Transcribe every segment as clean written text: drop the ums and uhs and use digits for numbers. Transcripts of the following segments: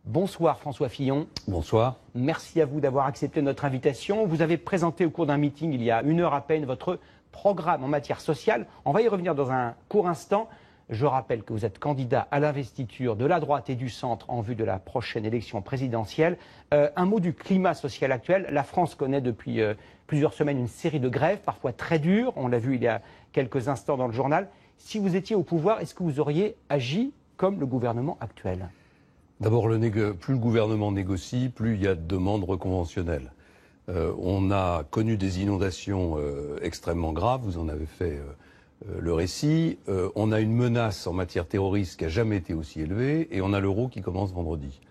Bonsoir François Fillon. Bonsoir. Merci à vous d'avoir accepté notre invitation. Vous avez présenté au cours d'un meeting il y a une heure à peine votre programme en matière sociale. On va y revenir dans un court instant. Je rappelle que vous êtes candidat à l'investiture de la droite et du centre en vue de la prochaine élection présidentielle. Un mot du climat social actuel. La France connaît depuis plusieurs semaines une série de grèves, parfois très dures. On l'a vu il y a quelques instants dans le journal. Si vous étiez au pouvoir, est-ce que vous auriez agi comme le gouvernement actuel ? D'abord, plus le gouvernement négocie, plus il y a de demandes reconventionnelles. On a connu des inondations extrêmement graves, vous en avez fait le récit. On a une menace en matière terroriste qui n'a jamais été aussi élevée, et on a l'euro qui commence vendredi.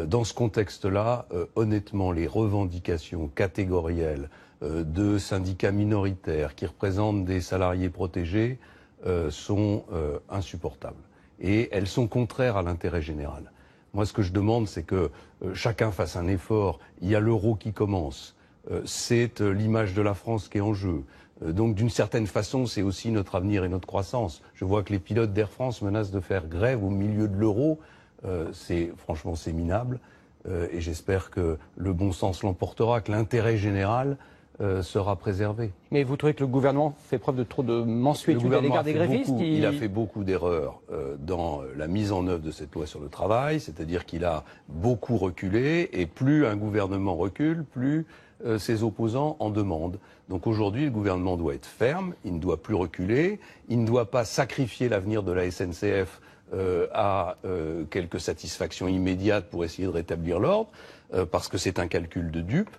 Dans ce contexte-là, honnêtement, les revendications catégorielles de syndicats minoritaires qui représentent des salariés protégés sont insupportables. Et elles sont contraires à l'intérêt général. Moi, ce que je demande, c'est que chacun fasse un effort. Il y a l'euro qui commence. C'est l'image de la France qui est en jeu. Donc, d'une certaine façon, c'est aussi notre avenir et notre croissance. Je vois que les pilotes d'Air France menacent de faire grève au milieu de l'euro. Franchement, c'est minable. Et j'espère que le bon sens l'emportera, que l'intérêt général sera préservé. Mais vous trouvez que le gouvernement fait preuve de trop de mansuétude à l'égard des grévistes Il a fait beaucoup d'erreurs dans la mise en œuvre de cette loi sur le travail, c'est-à-dire qu'il a beaucoup reculé, et plus un gouvernement recule, plus ses opposants en demandent. Donc aujourd'hui, le gouvernement doit être ferme, il ne doit plus reculer, il ne doit pas sacrifier l'avenir de la SNCF à quelques satisfactions immédiates pour essayer de rétablir l'ordre, parce que c'est un calcul de dupes.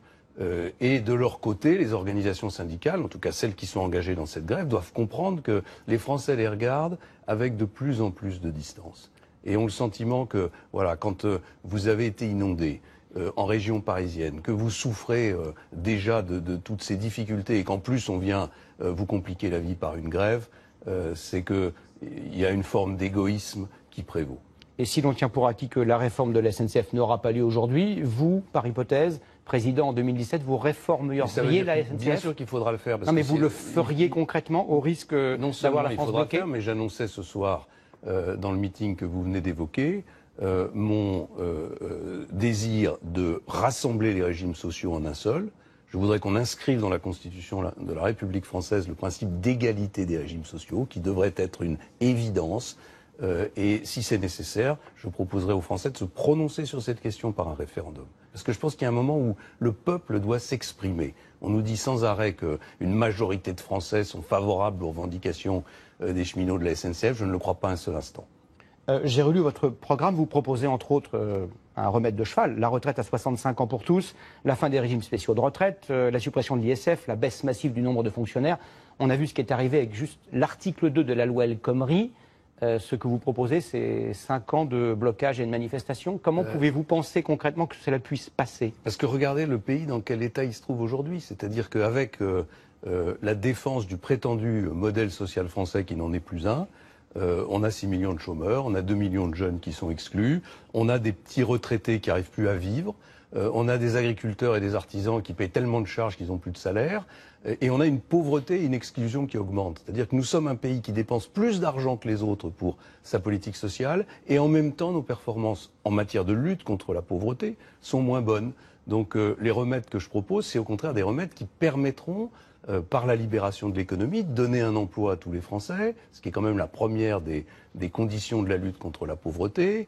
Et de leur côté, les organisations syndicales, en tout cas celles qui sont engagées dans cette grève, doivent comprendre que les Français les regardent avec de plus en plus de distance. Et ont le sentiment que, voilà, quand vous avez été inondé en région parisienne, que vous souffrez déjà de toutes ces difficultés et qu'en plus on vient vous compliquer la vie par une grève, c'est qu'il y a une forme d'égoïsme qui prévaut. Et si l'on tient pour acquis que la réforme de la SNCF n'aura pas lieu aujourd'hui, vous, par hypothèse, président en 2017, vous réformeriez la SNCF ? Bien sûr qu'il faudra le faire. Non, mais vous le feriez concrètement au risque d'avoir la France bloquée ? Mais j'annonçais ce soir, dans le meeting que vous venez d'évoquer, mon désir de rassembler les régimes sociaux en un seul. Je voudrais qu'on inscrive dans la Constitution de la République française le principe d'égalité des régimes sociaux, qui devrait être une évidence. Et si c'est nécessaire, je proposerai aux Français de se prononcer sur cette question par un référendum. Parce que je pense qu'il y a un moment où le peuple doit s'exprimer. On nous dit sans arrêt qu'une majorité de Français sont favorables aux revendications des cheminots de la SNCF. Je ne le crois pas un seul instant. J'ai relu votre programme. Vous proposez entre autres un remède de cheval, la retraite à 65 ans pour tous, la fin des régimes spéciaux de retraite, la suppression de l'ISF, la baisse massive du nombre de fonctionnaires. On a vu ce qui est arrivé avec juste l'article 2 de la loi El Khomri. Ce que vous proposez, c'est 5 ans de blocage et de manifestation. Comment pouvez-vous penser concrètement que cela puisse passer ? Parce que regardez le pays dans quel état il se trouve aujourd'hui. C'est-à-dire qu'avec la défense du prétendu modèle social français qui n'en est plus un, on a 6 millions de chômeurs, on a 2 millions de jeunes qui sont exclus, on a des petits retraités qui n'arrivent plus à vivre, on a des agriculteurs et des artisans qui payent tellement de charges qu'ils n'ont plus de salaire, et on a une pauvreté et une exclusion qui augmentent. C'est-à-dire que nous sommes un pays qui dépense plus d'argent que les autres pour sa politique sociale, et en même temps nos performances en matière de lutte contre la pauvreté sont moins bonnes. Donc les remèdes que je propose, c'est au contraire des remèdes qui permettront, par la libération de l'économie, de donner un emploi à tous les Français, ce qui est quand même la première des conditions de la lutte contre la pauvreté,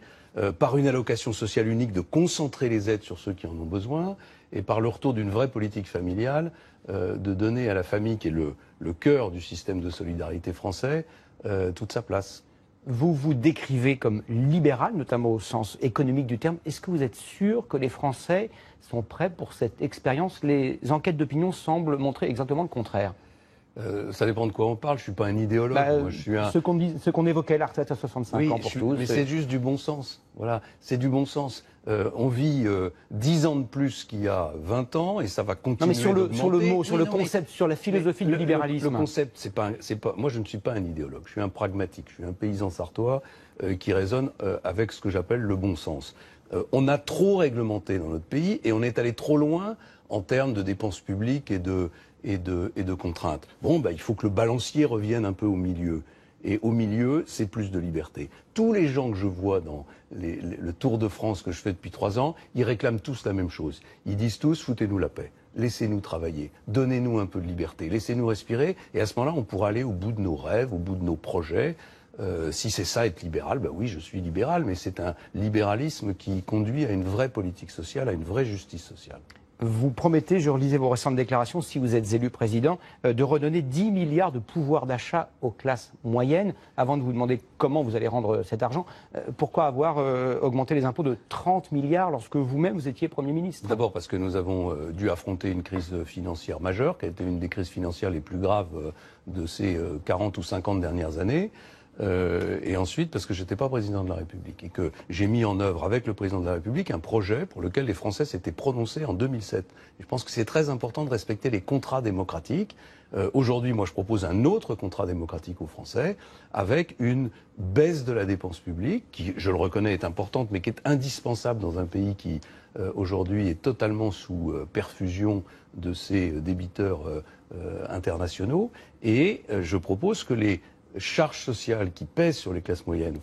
par une allocation sociale unique, de concentrer les aides sur ceux qui en ont besoin, et par le retour d'une vraie politique familiale, de donner à la famille, qui est le cœur du système de solidarité français, toute sa place. Vous vous décrivez comme libéral, notamment au sens économique du terme. Est-ce que vous êtes sûr que les Français sont prêts pour cette expérience ? Les enquêtes d'opinion semblent montrer exactement le contraire. Ça dépend de quoi on parle. Je ne suis pas un idéologue. Moi, je suis ce qu'on évoquait, la retraite à 65 ans pour tous. Mais c'est juste du bon sens. Voilà, c'est du bon sens. On vit 10 ans de plus qu'il y a 20 ans et ça va continuer. Non, mais sur le mot, sur le concept, sur la philosophie du libéralisme. Le concept, c'est pas. Moi, je ne suis pas un idéologue. Je suis un pragmatique. Je suis un paysan sartois qui raisonne avec ce que j'appelle le bon sens. On a trop réglementé dans notre pays et on est allé trop loin en termes de dépenses publiques et de contraintes. Bon, il faut que le balancier revienne un peu au milieu. Et au milieu, c'est plus de liberté. Tous les gens que je vois dans le Tour de France que je fais depuis 3 ans, ils réclament tous la même chose. Ils disent tous, foutez-nous la paix, laissez-nous travailler, donnez-nous un peu de liberté, laissez-nous respirer, et à ce moment-là, on pourra aller au bout de nos rêves, au bout de nos projets. Si c'est ça être libéral, ben oui, je suis libéral, mais c'est un libéralisme qui conduit à une vraie politique sociale, à une vraie justice sociale. Vous promettez, je relisais vos récentes déclarations, si vous êtes élu président, de redonner 10 milliards de pouvoir d'achat aux classes moyennes. Avant de vous demander comment vous allez rendre cet argent, pourquoi avoir augmenté les impôts de 30 milliards lorsque vous-même vous étiez Premier ministre? D'abord parce que nous avons dû affronter une crise financière majeure, qui a été une des crises financières les plus graves de ces 40 ou 50 dernières années. Et ensuite parce que je n'étais pas président de la République et que j'ai mis en œuvre avec le président de la République un projet pour lequel les Français s'étaient prononcés en 2007. Et je pense que c'est très important de respecter les contrats démocratiques. Aujourd'hui, moi, je propose un autre contrat démocratique aux Français avec une baisse de la dépense publique qui, je le reconnais, est importante, mais qui est indispensable dans un pays qui, aujourd'hui, est totalement sous perfusion de ses débiteurs internationaux. Et je propose que les charges sociales qui pèsent sur les classes moyennes,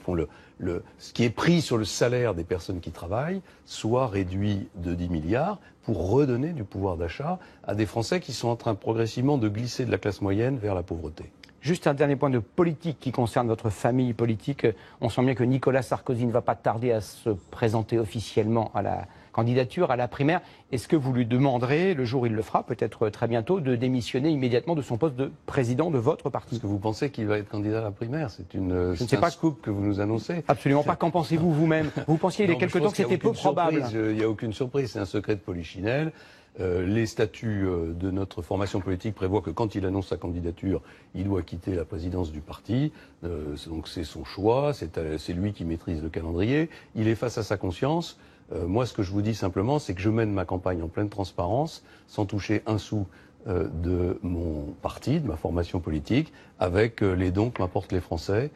ce qui est pris sur le salaire des personnes qui travaillent, soit réduit de 10 milliards pour redonner du pouvoir d'achat à des Français qui sont en train progressivement de glisser de la classe moyenne vers la pauvreté. Juste un dernier point de politique qui concerne votre famille politique. On sent bien que Nicolas Sarkozy ne va pas tarder à se présenter officiellement à la candidature, à la primaire. Est-ce que vous lui demanderez, le jour où il le fera, peut-être très bientôt, de démissionner immédiatement de son poste de président de votre parti? Est-ce que vous pensez qu'il va être candidat à la primaire? C'est un scoop que vous nous annoncez. Absolument pas. Qu'en pensez-vous vous-même? Vous pensiez il y a quelque temps que c'était peu probable. Il n'y a aucune surprise. C'est un secret de polichinelle. Les statuts de notre formation politique prévoient que quand il annonce sa candidature, il doit quitter la présidence du parti. Donc c'est son choix, c'est lui qui maîtrise le calendrier. Il est face à sa conscience. Moi, ce que je vous dis simplement, c'est que je mène ma campagne en pleine transparence, sans toucher un sou de mon parti, de ma formation politique, avec les dons que m'apportent les Français.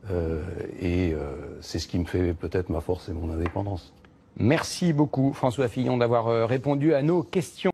C'est ce qui me fait peut-être ma force et mon indépendance. Merci beaucoup, François Fillon, d'avoir répondu à nos questions.